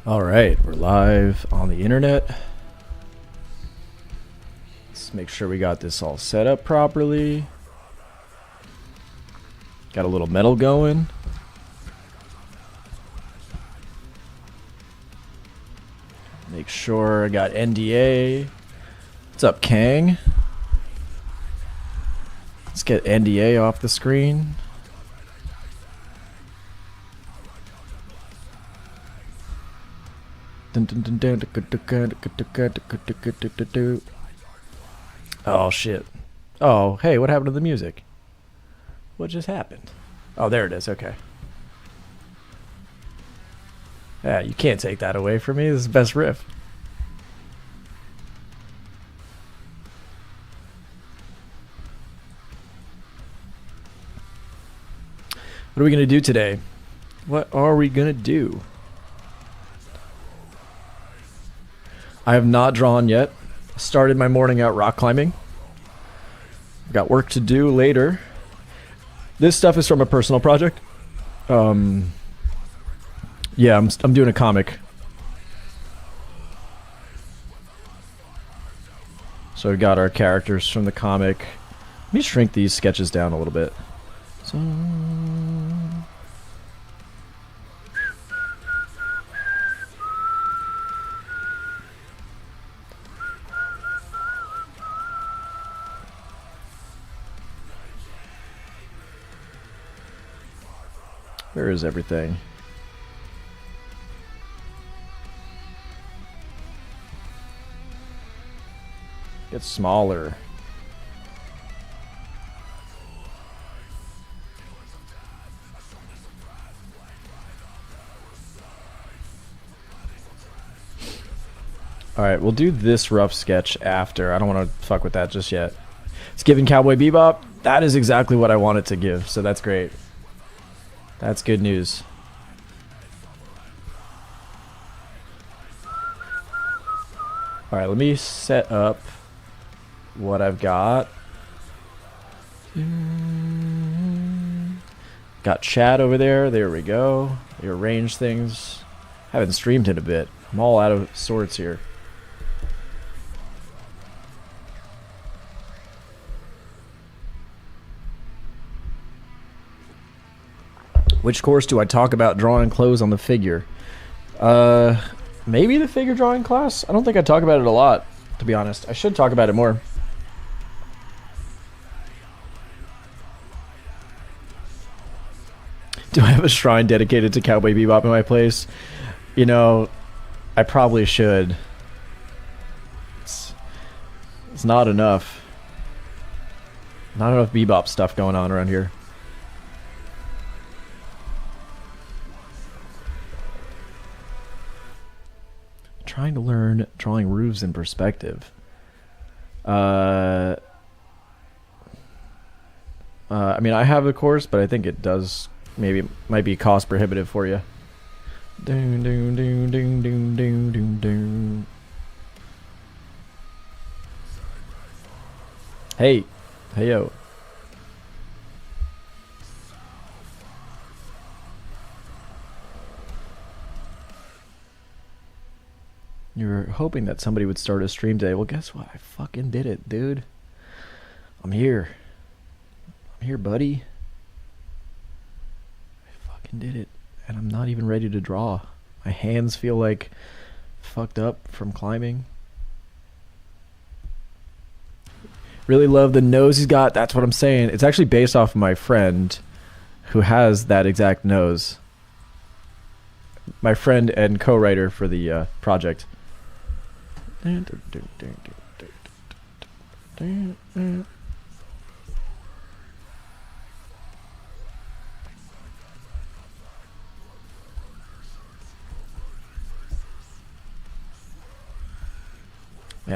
All right, we're live on the internet. Let's make sure we got this all set up properly. Got a little metal going. Make sure I got NDA. What's up, Kang? Let's get NDA off the screen. Oh shit. Oh, hey, what happened to the music? What just happened? Oh, there it is. Okay. Yeah, you can't take that away from me. This is the best riff. What are we going to do today? What are we going to do? I have not drawn yet. Started my morning out rock climbing. Got work to do later. This stuff is from a personal project. Yeah, I'm doing a comic. So we got our characters from the comic. Let me shrink these sketches down a little bit. So where is everything? Get smaller. Alright, we'll do this rough sketch after. I don't want to fuck with that just yet. It's giving Cowboy Bebop. That is exactly what I want it to give, so that's great. That's good news. Alright, let me set up what I've got. Got chat over there. There we go. We arrange things. Haven't streamed in a bit. I'm all out of sorts here. Which course do I talk about drawing clothes on the figure? Maybe the figure drawing class? I don't think I talk about it a lot, to be honest. I should talk about it more. Do I have a shrine dedicated to Cowboy Bebop in my place? You know, I probably should. It's not enough. Not enough Bebop stuff going on around here. Trying to learn drawing roofs in perspective. I mean, I have a course, but I think it does might be cost prohibitive for you. Doom doom doom doom doom doom doom doom. Hey, hey yo. You were hoping that somebody would start a stream today. Well, guess what? I fucking did it, dude. I'm here. I'm here, buddy. I fucking did it. And I'm not even ready to draw. My hands feel like fucked up from climbing. Really love the nose he's got. That's what I'm saying. It's actually based off of my friend who has that exact nose. My friend and co-writer for the project. Man,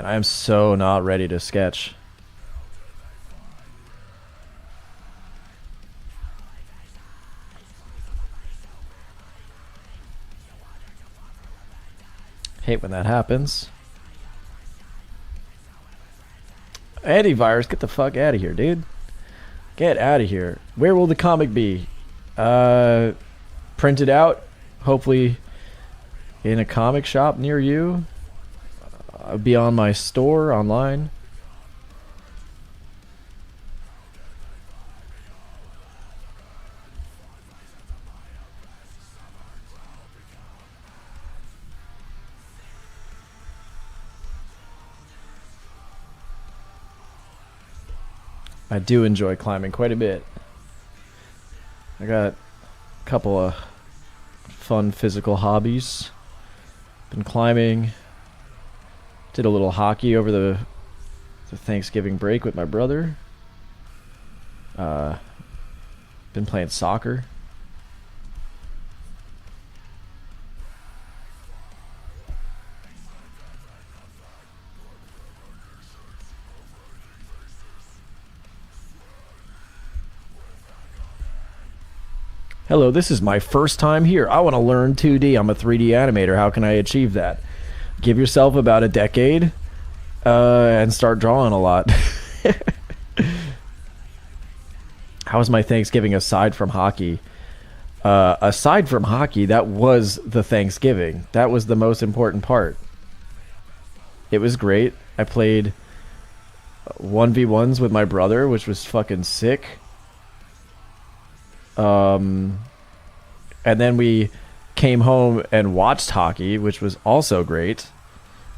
I am so not ready to sketch. Hate when that happens. Antivirus, get the fuck out of here, dude. Get out of here. Where will the comic be? Printed out. Hopefully in a comic shop near you. Be on my store online. I do enjoy climbing quite a bit. I got a couple of fun physical hobbies. Been climbing. Did a little hockey over the Thanksgiving break with my brother. Been playing soccer. Hello, this is my first time here. I want to learn 2D. I'm a 3D animator. How can I achieve that? Give yourself about a decade and start drawing a lot. How was my Thanksgiving aside from hockey? Aside from hockey, that was the Thanksgiving. That was the most important part. It was great. I played 1v1s with my brother, which was fucking sick. And then we came home and watched hockey, which was also great,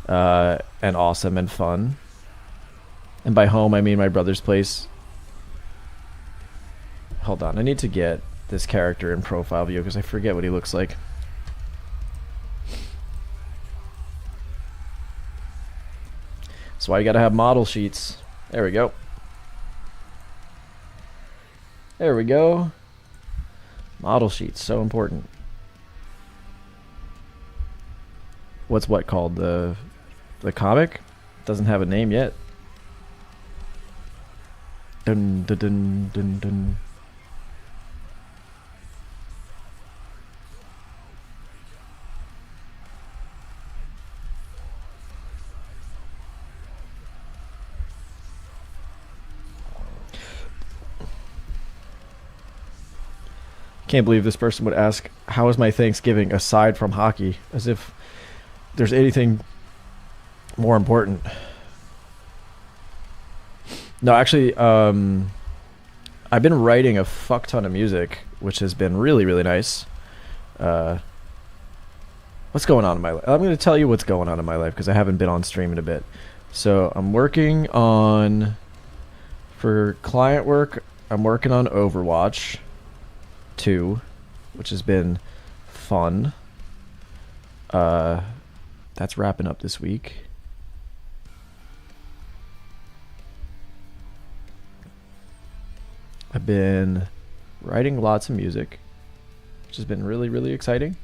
and awesome and fun. And by home, I mean my brother's place. Hold on, I need to get this character in profile view because I forget what he looks like. That's why you gotta have model sheets. There we go. There we go. Model sheets, so important. What's what called? The comic? Doesn't have a name yet. Dun dun dun dun dun. Can't believe this person would ask, how was my Thanksgiving aside from hockey? As if there's anything more important. No, actually, I've been writing a fuck ton of music, which has been really, really nice. What's going on in my life? I'm going to tell you what's going on in my life because I haven't been on stream in a bit. So I'm working on, for client work, I'm working on Overwatch 2, which has been fun. That's wrapping up this week. I've been writing lots of music, which has been really, really exciting.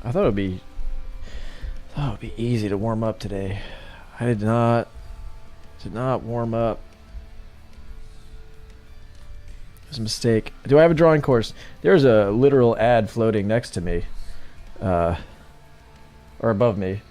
I thought it would be easy to warm up today. I did not warm up. It was a mistake. Do I have a drawing course? There's a literal ad floating next to me. Or above me.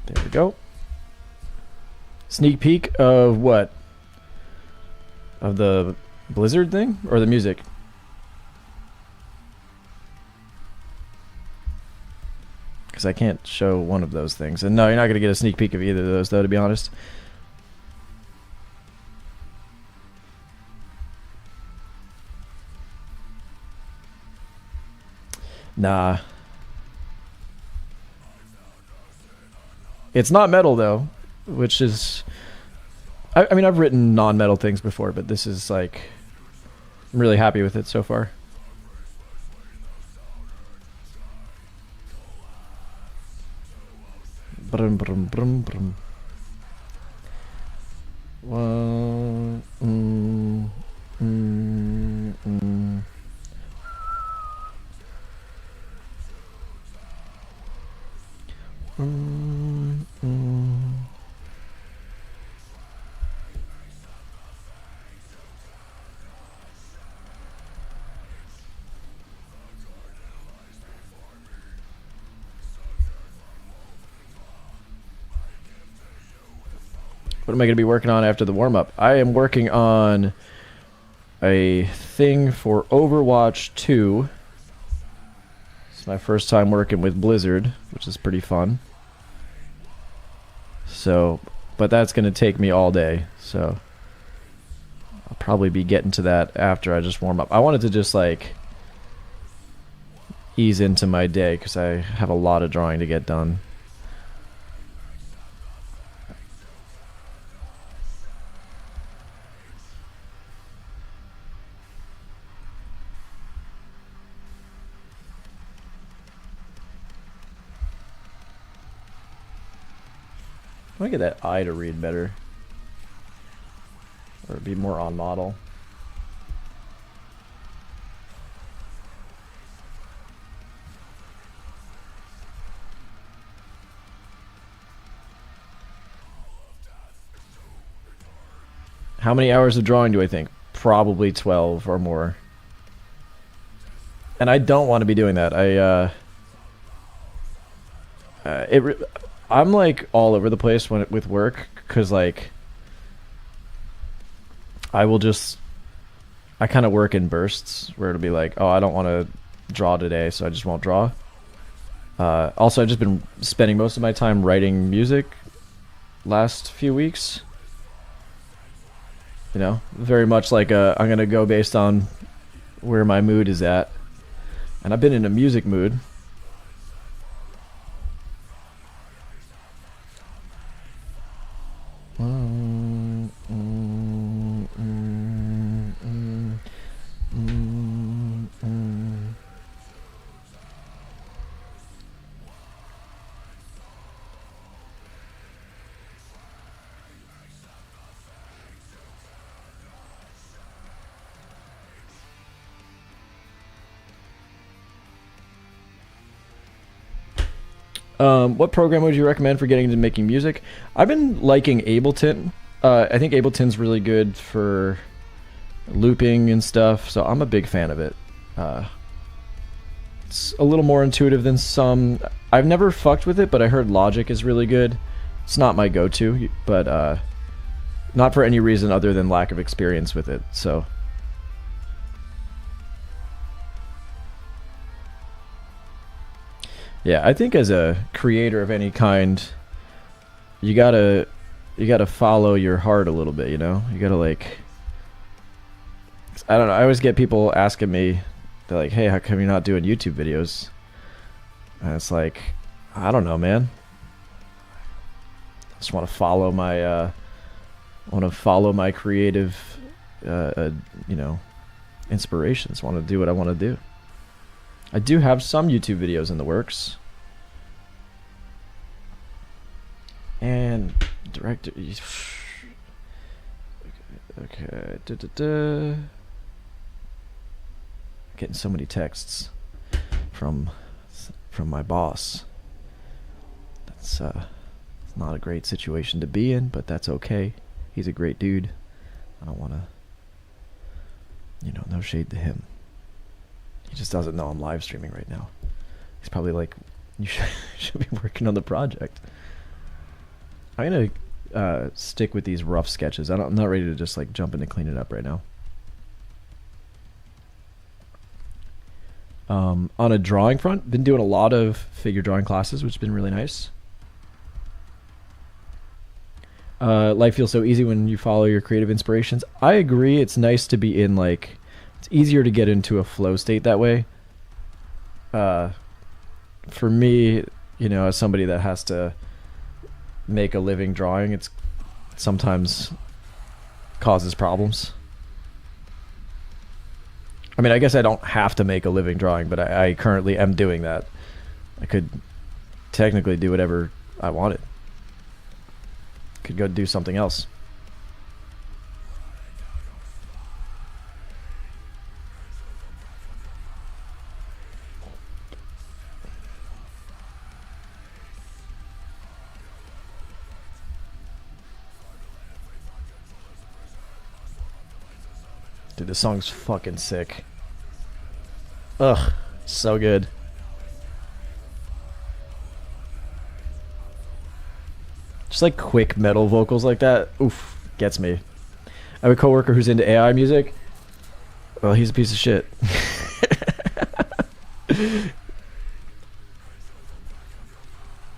There we go. Sneak peek of what? Of the Blizzard thing? Or the music? Because I can't show one of those things. And no, you're not going to get a sneak peek of either of those, though, to be honest. Nah. It's not metal, though, which is... I mean, I've written non-metal things before, but this is, like... I'm really happy with it so far. Brum, brum, brum, brum. Well, What am I going to be working on after the warm-up? I am working on a thing for Overwatch 2. It's my first time working with Blizzard, which is pretty fun. So, but that's going to take me all day, so I'll probably be getting to that after I just warm up. I wanted to just like ease into my day because I have a lot of drawing to get done. I want to get that eye to read better. Or be more on model. How many hours of drawing do I think? Probably 12 or more. And I don't want to be doing that. I'm like all over the place with work because like I kind of work in bursts where it'll be like, oh, I don't want to draw today, so I just won't draw. Also, I've just been spending most of my time writing music last few weeks. You know, very much like I'm gonna go based on where my mood is at, and I've been in a music mood. What program would you recommend for getting into making music? I've been liking Ableton. I think Ableton's really good for looping and stuff, so I'm a big fan of it. It's a little more intuitive than some. I've never fucked with it, but I heard Logic is really good. It's not my go-to, but not for any reason other than lack of experience with it, so... Yeah, I think as a creator of any kind, you gotta follow your heart a little bit, you know? You gotta like... I don't know, I always get people asking me, they're like, hey, how come you're not doing YouTube videos? And it's like, I don't know, man. I just want to follow my creative, you know, inspirations. Want to do what I want to do. I do have some YouTube videos in the works. And director... Okay. Getting so many texts from my boss. That's it's not a great situation to be in, but that's okay. He's a great dude. I don't want to... You know, no shade to him. He just doesn't know I'm live streaming right now. He's probably like, you should be working on the project. I'm going to stick with these rough sketches. I'm not ready to just like jump in and clean it up right now. On a drawing front, been doing a lot of figure drawing classes, which has been really nice. Life feels so easy when you follow your creative inspirations. I agree. It's nice to be in like... It's easier to get into a flow state that way. For me, you know, as somebody that has to make a living drawing, it's sometimes causes problems. I mean, I guess I don't have to make a living drawing, but I currently am doing that. I could technically do whatever I wanted. Could go do something else. Dude, this song's fucking sick. Ugh, so good. Just like quick metal vocals like that, oof, gets me. I have a coworker who's into AI music. Well, he's a piece of shit.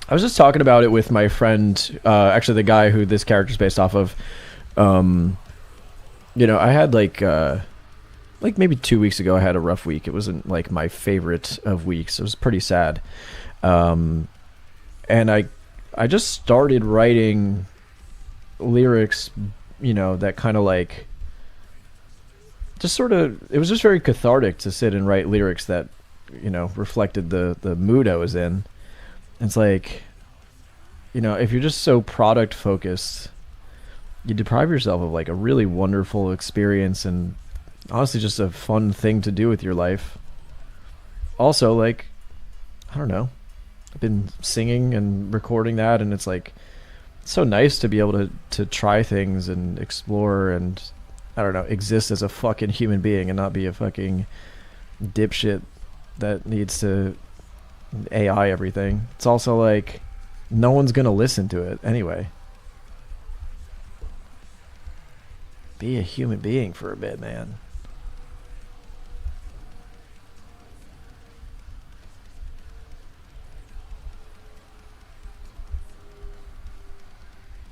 I was just talking about it with my friend, actually the guy who this character's based off of. You know, I had like maybe 2 weeks ago, I had a rough week. It wasn't like my favorite of weeks. It was pretty sad. And I just started writing lyrics, you know, that kind of like, just sort of, it was just very cathartic to sit and write lyrics that, you know, reflected the mood I was in. It's like, you know, if you're just so product focused, you deprive yourself of like a really wonderful experience and honestly just a fun thing to do with your life. Also, like, I don't know, I've been singing and recording that, and it's like, it's so nice to be able to try things and explore and, I don't know, exist as a fucking human being and not be a fucking dipshit that needs to AI everything. It's also like, no one's gonna listen to it anyway. Be a human being for a bit, man.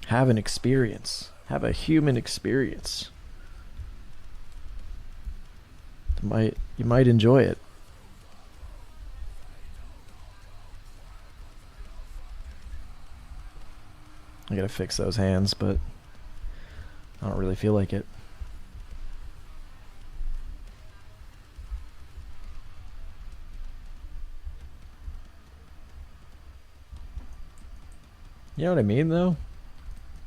Have an experience. Have a human experience. You might enjoy it. I gotta fix those hands, but I don't really feel like it. You know what I mean, though?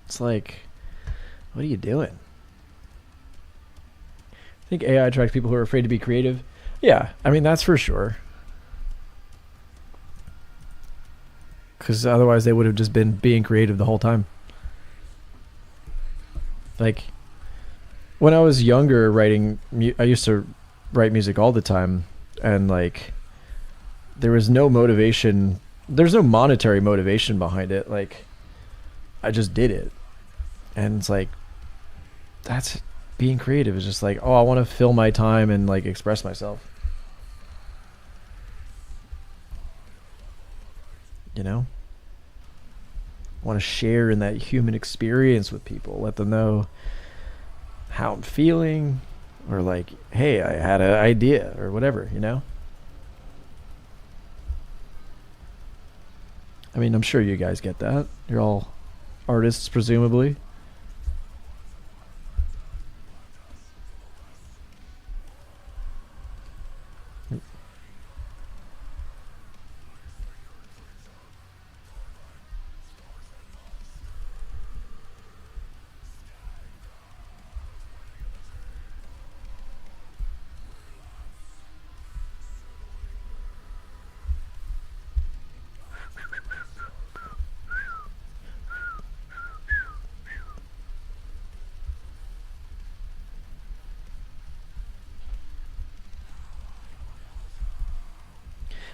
It's like, what are you doing? I think AI attracts people who are afraid to be creative. Yeah, I mean, that's for sure. Because otherwise they would have just been being creative the whole time. Like, when I was younger writing, I used to write music all the time, and like, there was no motivation, there's no monetary motivation behind it. Like, I just did it. And it's like, that's being creative, is just like, oh, I want to fill my time and like express myself. You know? I want to share in that human experience with people, let them know how I'm feeling, or like, hey, I had an idea, or whatever, you know? I mean, I'm sure you guys get that. You're all artists, presumably.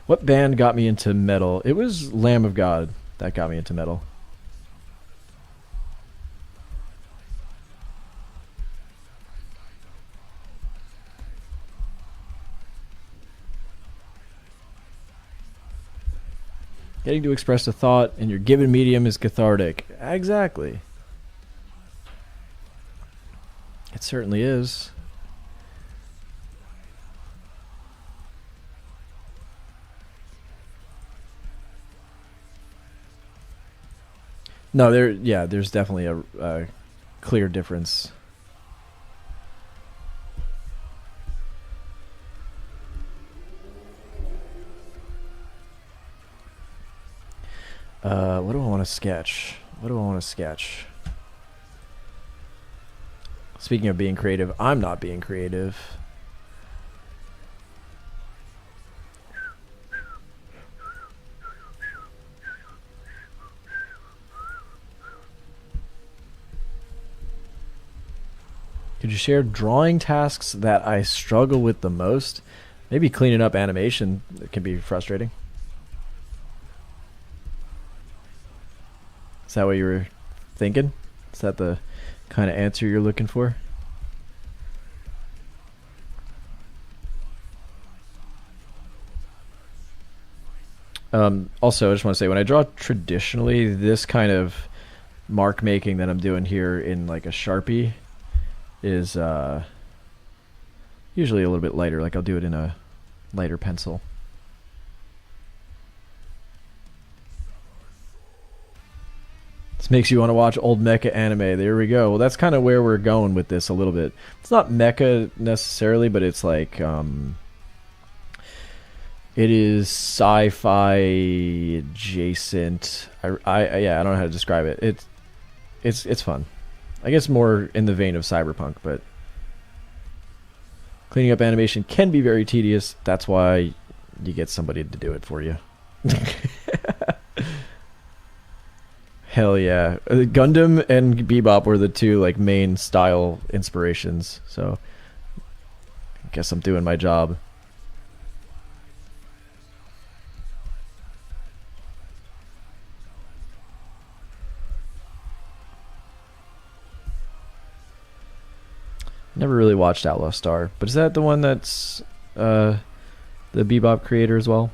What band got me into metal? It was Lamb of God that got me into metal. Getting to express a thought in your given medium is cathartic. Exactly. It certainly is. No, there's definitely a clear difference. What do I want to sketch? What do I want to sketch? Speaking of being creative, I'm not being creative. Could you share drawing tasks that I struggle with the most? Maybe cleaning up animation. It can be frustrating. Is that what you were thinking? Is that the kind of answer you're looking for? Also, I just want to say, when I draw traditionally, this kind of mark making that I'm doing here in like a Sharpie is usually a little bit lighter. Like I'll do it in a lighter pencil. This makes you want to watch old mecha anime. There we go. Well, that's kind of where we're going with this a little bit. It's not mecha necessarily, but it's like it is sci-fi adjacent. Yeah, I don't know how to describe it. It's fun. I guess more in the vein of cyberpunk, but cleaning up animation can be very tedious. That's why you get somebody to do it for you. Hell yeah. Gundam and Bebop were the two like main style inspirations. So I guess I'm doing my job. Never really watched Outlaw Star, but is that the one that's the Bebop creator as well?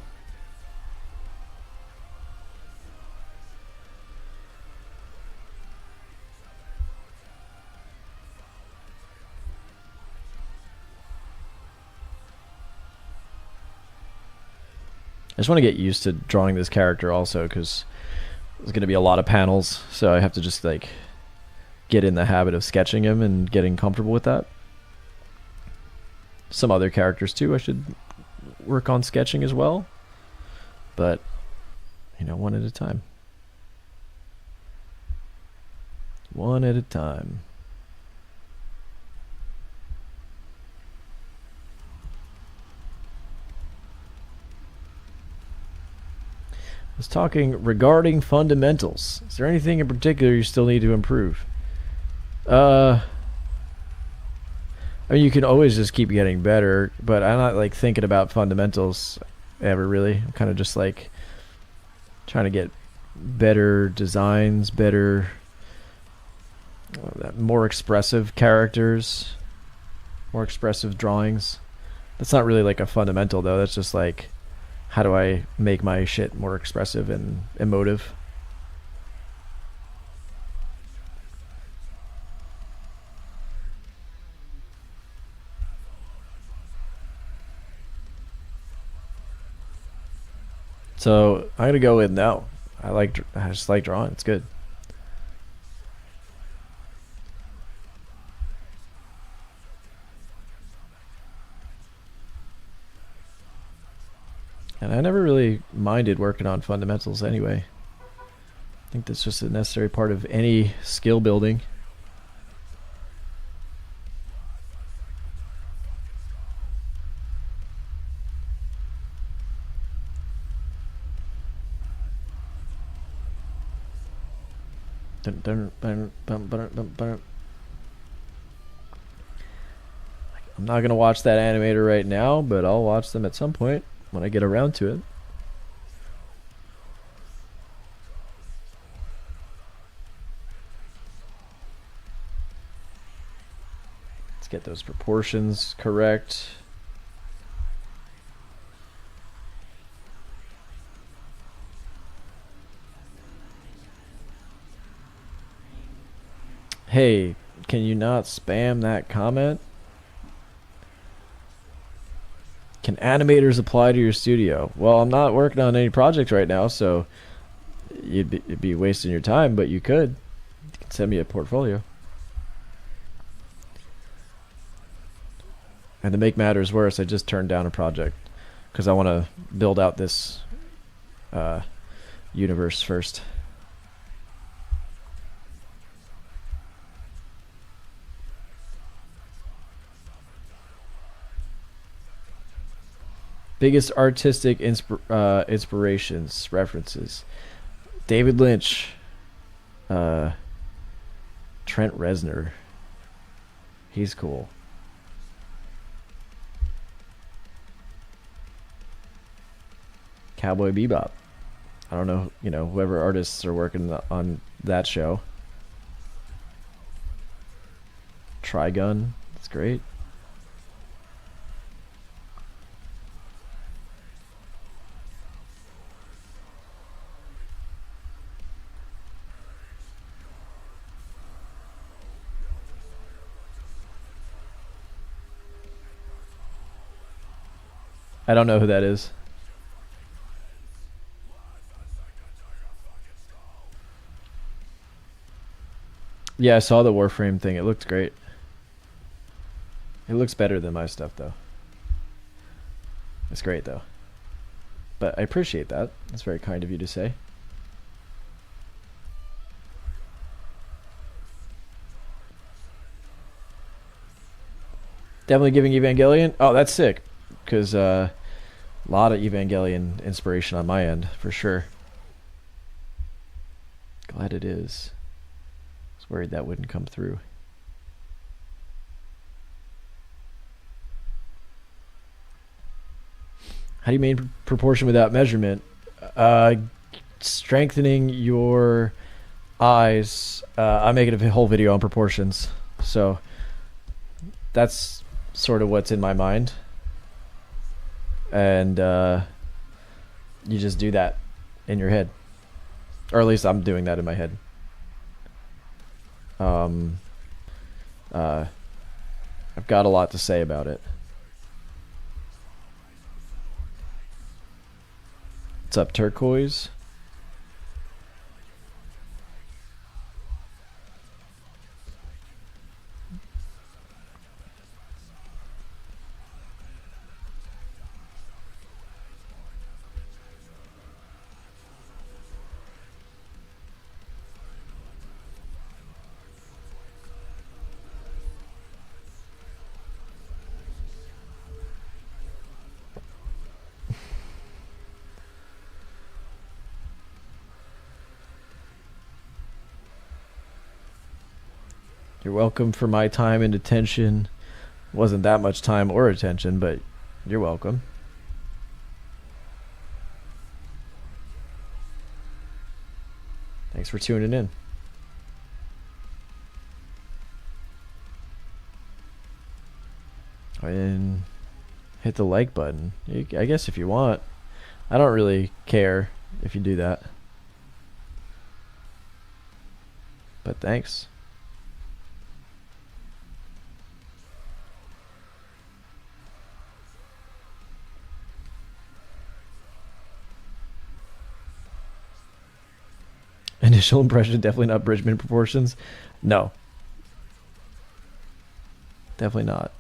I just want to get used to drawing this character also, because there's going to be a lot of panels, so I have to just like get in the habit of sketching him and getting comfortable with that. Some other characters too I should work on sketching as well, but you know, one at a time. One at a time. I was talking regarding fundamentals. Is there anything in particular you still need to improve? I mean, you can always just keep getting better, but I'm not like thinking about fundamentals ever really. I'm kind of just like trying to get better designs, better, more expressive characters, more expressive drawings. That's not really like a fundamental though. That's just like, how do I make my shit more expressive and emotive? So I'm gonna go with no. I just like drawing. It's good. And I never really minded working on fundamentals anyway. I think that's just a necessary part of any skill building. I'm not gonna watch that animator right now, but I'll watch them at some point when I get around to it. Let's get those proportions correct. Hey, can you not spam that comment? Can animators apply to your studio? Well, I'm not working on any projects right now, so you'd be wasting your time, but you could. You can send me a portfolio. And to make matters worse, I just turned down a project because I want to build out this universe first. Biggest artistic inspirations, references. David Lynch. Trent Reznor. He's cool. Cowboy Bebop. I don't know, whoever artists are working on that show. Trigun, that's great. I don't know who that is. Yeah, I saw the Warframe thing. It looked great. It looks better than my stuff, though. It's great, though. But I appreciate that. That's very kind of you to say. Definitely giving Evangelion. Oh, that's sick. Because a lot of Evangelion inspiration on my end, for sure. Glad it is. I was worried that wouldn't come through. How do you maintain proportion without measurement? Strengthening your eyes. I'm making a whole video on proportions. So that's sort of what's in my mind. And you just do that in your head. Or at least I'm doing that in my head. I've got a lot to say about it. What's up, Turquoise? You're welcome for my time and attention. Wasn't that much time or attention, but you're welcome. Thanks for tuning in. And hit the like button. I guess if you want. I don't really care if you do that. But thanks. Initial impression, definitely not Bridgman proportions. No. Definitely not.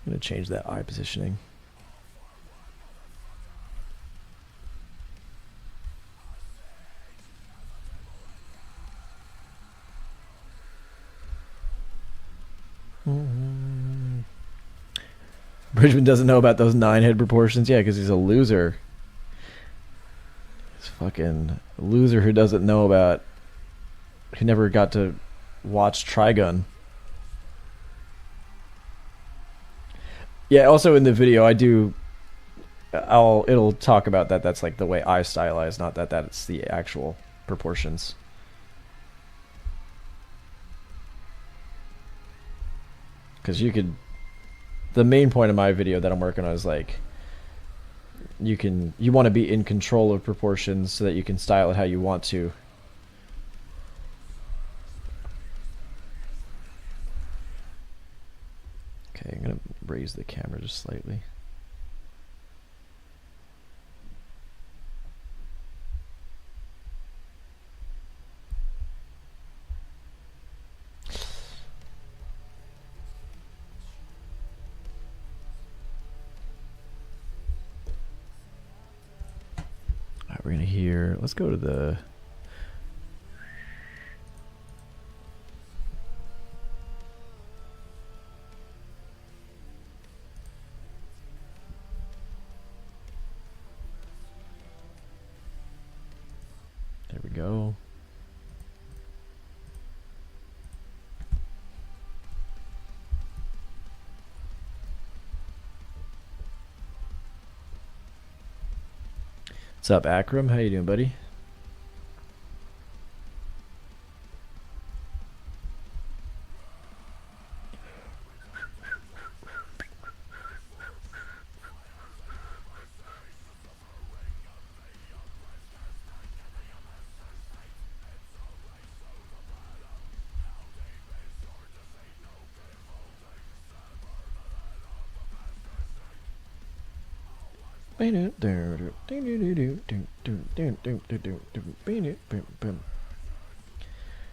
I'm going to change that eye positioning. Bridgman doesn't know about those 9 head proportions. Yeah, because he's a loser. He's fucking loser who doesn't know about... Who never got to watch Trigun. Yeah, also in the video it'll talk about that. That's like the way I stylize, not that that's the actual proportions. Because the main point of my video that I'm working on is like, you want to be in control of proportions so that you can style it how you want to. Okay, I'm gonna raise the camera just slightly. we're gonna hear. Let's go to the. There we go. What's up, Akram? How you doing, buddy?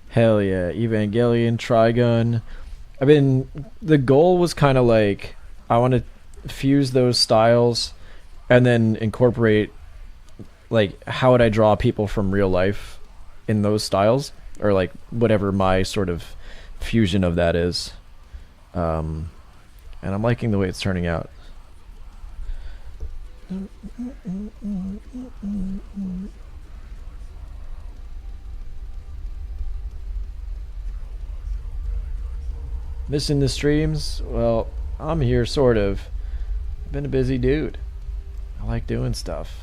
Hell yeah, Evangelion, Trigun. The goal was kind of like, I want to fuse those styles and then incorporate, like, how would I draw people from real life in those styles, or like whatever my sort of fusion of that is. And I'm liking the way it's turning out. Missing the streams? Well, I'm here sort of. I've been a busy dude. I like doing stuff.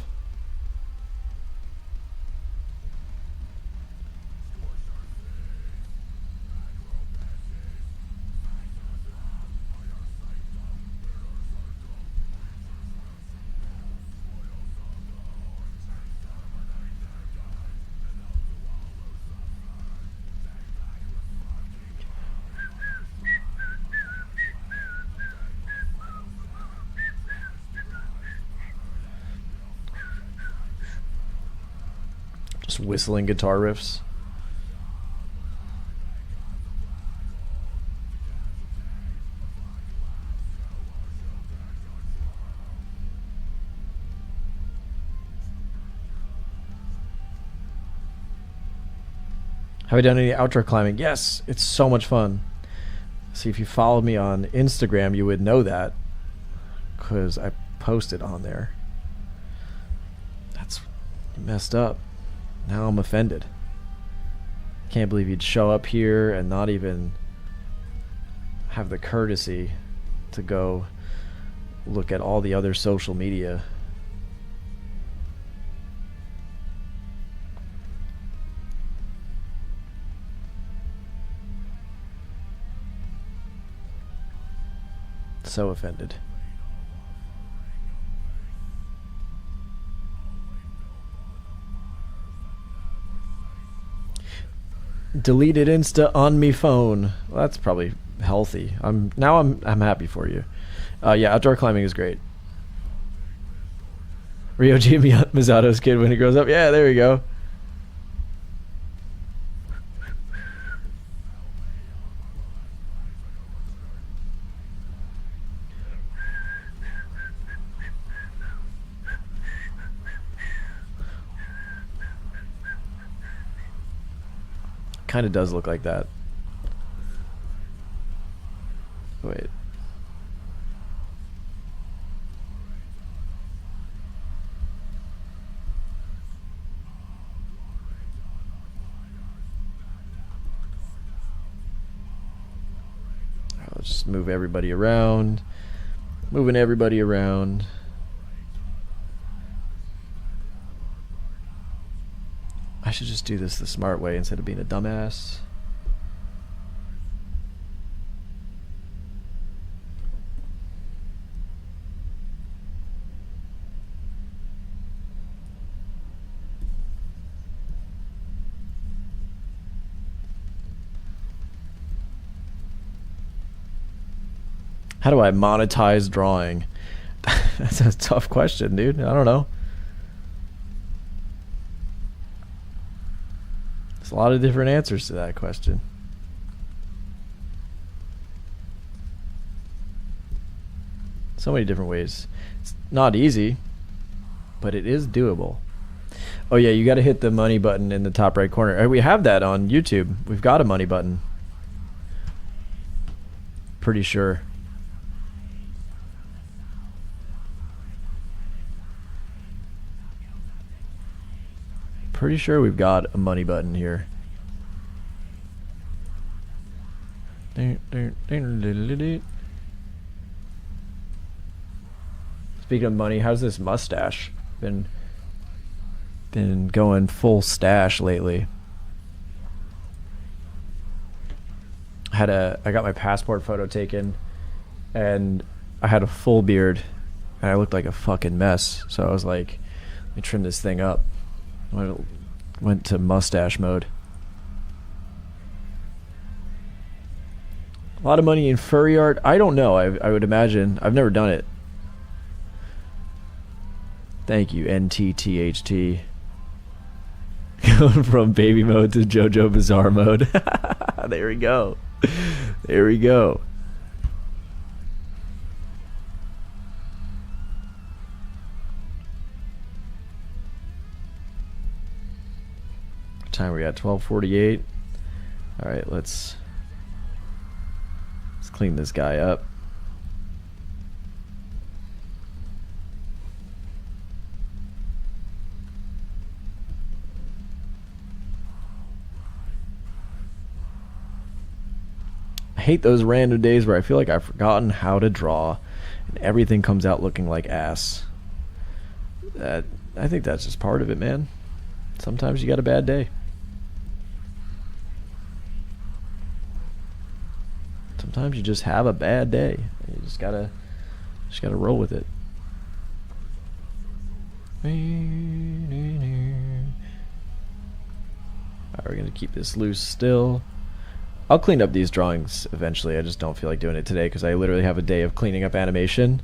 Just whistling guitar riffs. Have I done any outdoor climbing? Yes, it's so much fun. See, if you followed me on Instagram, you would know that, because I posted on there. That's messed up. Now I'm offended. Can't believe you'd show up here and not even have the courtesy to go look at all the other social media. So offended. Deleted Insta on me phone. Well, that's probably healthy. I'm happy for you. Yeah, outdoor climbing is great. Ryoji Mizato's kid when he grows up. Yeah, there you go. Kind of does look like that. Wait. Let's just move everybody around. Moving everybody around. I should just do this the smart way instead of being a dumbass. How do I monetize drawing? That's a tough question, dude. I don't know. There's a lot of different answers to that question. So many different ways. It's not easy, but it is doable. Oh yeah, you got to hit the money button in the top right corner. We have that on YouTube. We've got a money button. Pretty sure. Pretty sure we've got a money button here. Speaking of money, how's this mustache? Been going full stash lately. I got my passport photo taken, and I had a full beard, and I looked like a fucking mess. So I was like, let me trim this thing up. Went to mustache mode. A lot of money in furry art. I don't know. I would imagine. I've never done it. Thank you, NTTHT. Going from baby mode to JoJo Bizarre mode. There we go. There we go. What time are we at? 12:48. All right, let's clean this guy up. I hate those random days where I feel like I've forgotten how to draw and everything comes out looking like ass. I think that's just part of it, man. Sometimes you got a bad day. Sometimes you just have a bad day. You just gotta roll with it. Alright, we're gonna keep this loose still. I'll clean up these drawings eventually. I just don't feel like doing it today because I literally have a day of cleaning up animation.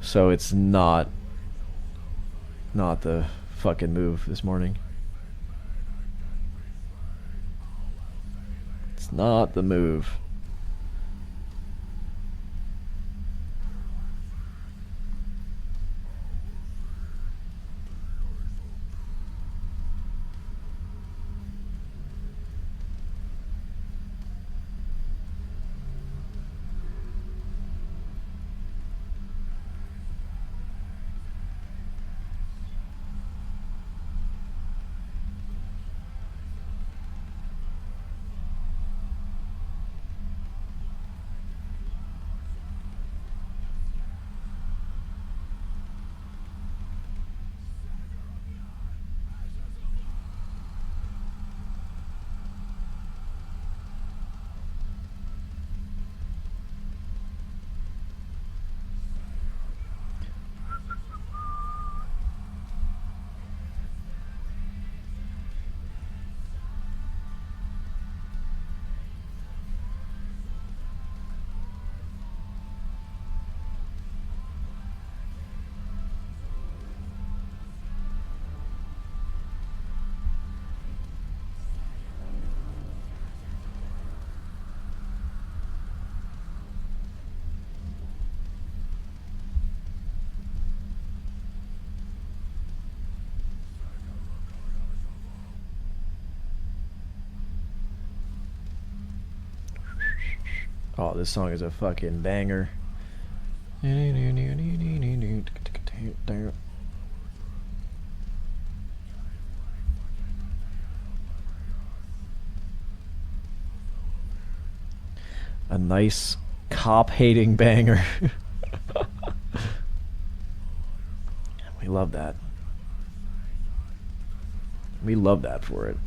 So it's not the fucking move this morning. It's not the move. Oh, this song is a fucking banger. A nice cop-hating banger. We love that. We love that for it.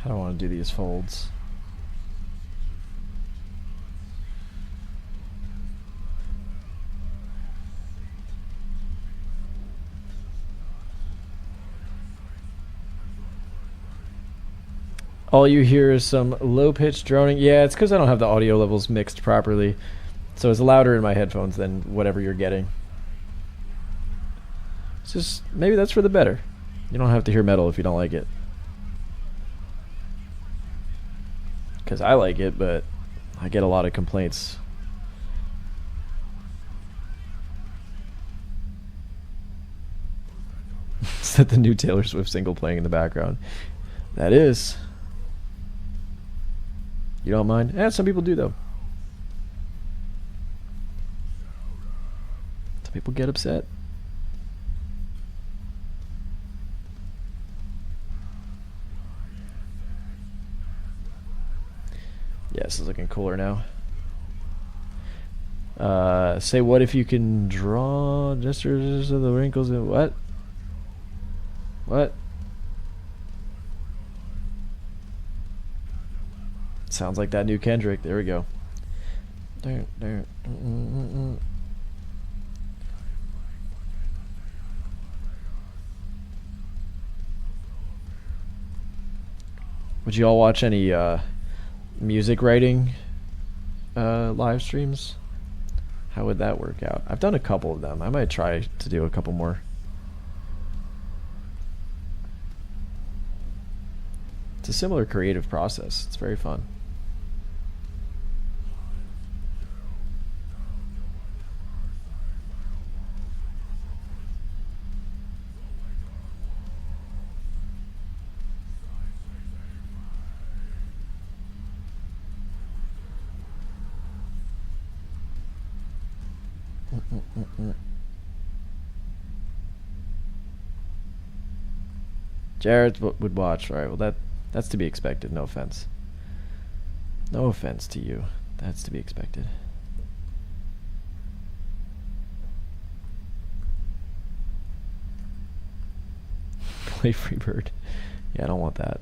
I don't want to do these folds. All you hear is some low-pitched droning. Yeah, it's because I don't have the audio levels mixed properly. So it's louder in my headphones than whatever you're getting. It's just, maybe that's for the better. You don't have to hear metal if you don't like it. Because I like it, but I get a lot of complaints. Is that the new Taylor Swift single playing in the background? That is. You don't mind? Yeah, some people do, though. Some people get upset. Yeah, this is looking cooler now. Say what if you can draw gestures of the wrinkles and what? What? Sounds like that new Kendrick. There we go. Would you all watch any music writing live streams? How would that work out? I've done a couple of them. I might try to do a couple more. It's a similar creative process. It's very fun. Jared would watch. All right, well that's to be expected. No offense. No offense to you. That's to be expected. Play Freebird. Yeah, I don't want that.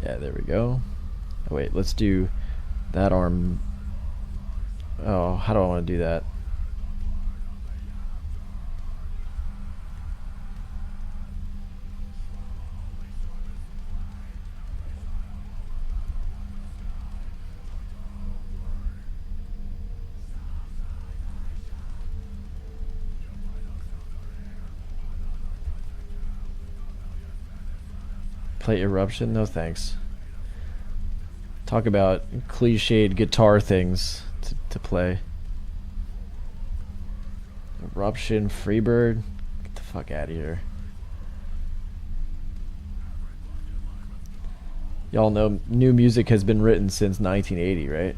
Yeah, there we go. Oh, wait, let's do that arm. Oh, how do I want to do that? Play Eruption? No thanks. Talk about cliched guitar things to play. Eruption, Freebird? Get the fuck out of here. Y'all know new music has been written since 1980, right?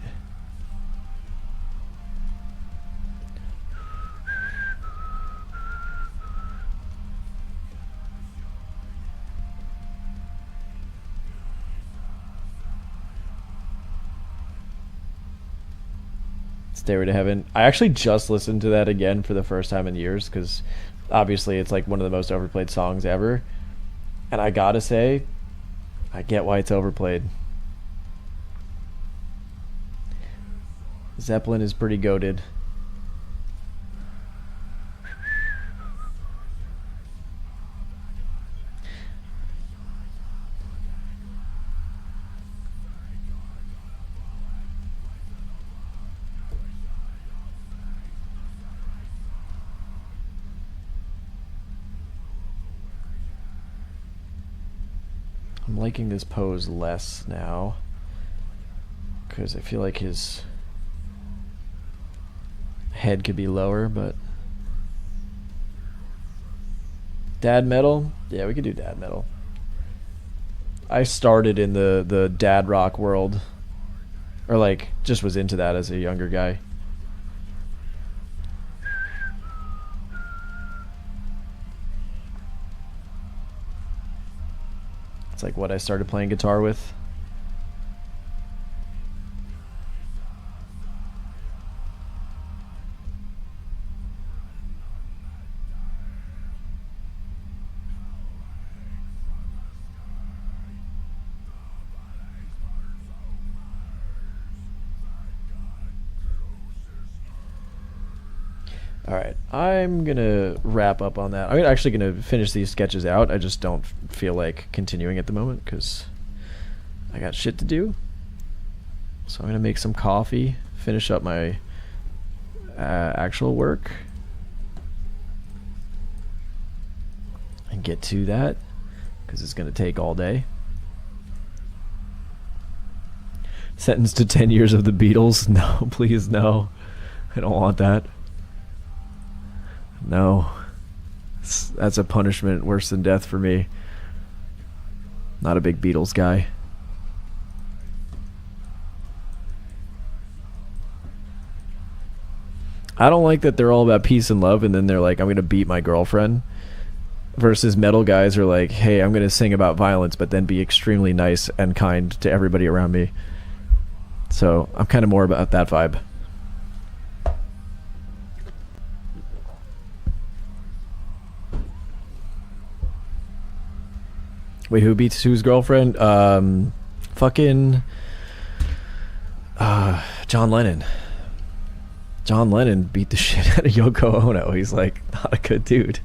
Stairway to Heaven. I actually just listened to that again for the first time in years because obviously it's like one of the most overplayed songs ever. And I gotta say, I get why it's overplayed. Zeppelin is pretty goated. I'm liking this pose less now because I feel like his head could be lower, but dad metal? Yeah, we could do dad metal. I started in the dad rock world, or like just was into that as a younger guy. It's like what I started playing guitar with. All right, I'm gonna wrap up on that. I'm actually gonna finish these sketches out. I just don't feel like continuing at the moment because I got shit to do. So I'm gonna make some coffee, finish up my actual work, and get to that because it's gonna take all day. Sentenced to 10 years of the Beatles? No, please, no. I don't want that. No. That's a punishment worse than death for me. Not a big Beatles guy. I don't like that they're all about peace and love and then they're like, I'm going to beat my girlfriend. Versus metal guys are like, hey, I'm going to sing about violence but then be extremely nice and kind to everybody around me. So I'm kind of more about that vibe. Wait, who beats whose girlfriend? Fucking John Lennon. John Lennon beat the shit out of Yoko Ono. He's like not a good dude.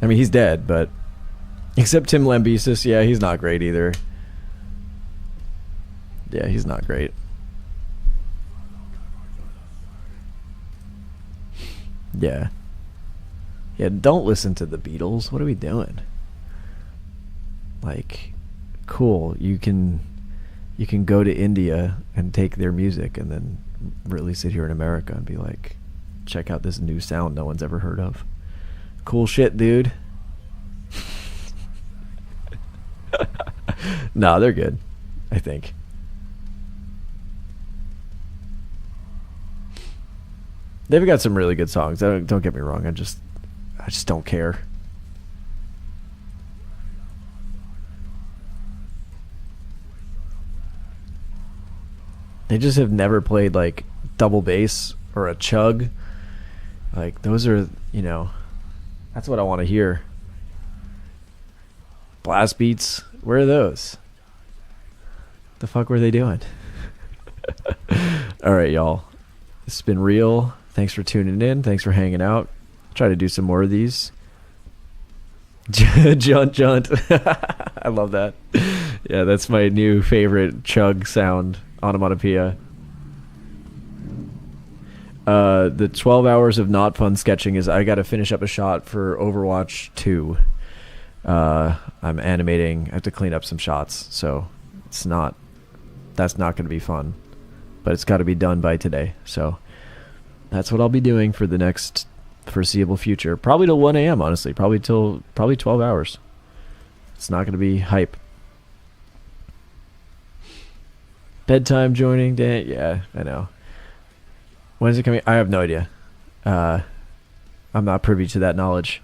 I mean, he's dead, but except Tim Lambesis, yeah, he's not great either. Yeah, he's not great. Yeah. Yeah, don't listen to the Beatles. What are we doing? Like, cool, you can go to India and take their music and then release it here in America and be like, check out this new sound no one's ever heard of. Cool shit, dude. Nah, they're good, I think. They've got some really good songs. Don't get me wrong. I just don't care. They just have never played like double bass or a chug. Like those are, you know, that's what I want to hear. Blast beats, where are those? The fuck were they doing? All right, y'all. It's been real. Thanks for tuning in. Thanks for hanging out. Try to do some more of these. Junt. I love that. Yeah, that's my new favorite chug sound. Onomatopoeia. The 12 hours of not fun sketching is I got to finish up a shot for Overwatch 2. I'm animating. I have to clean up some shots, so that's not going to be fun, but it's got to be done by today. So that's what I'll be doing for the next foreseeable future. Probably till 1 a.m. honestly. Probably 12 hours. It's not going to be hype. Bedtime joining day. Yeah, I know. When is it coming? I have no idea. I'm not privy to that knowledge.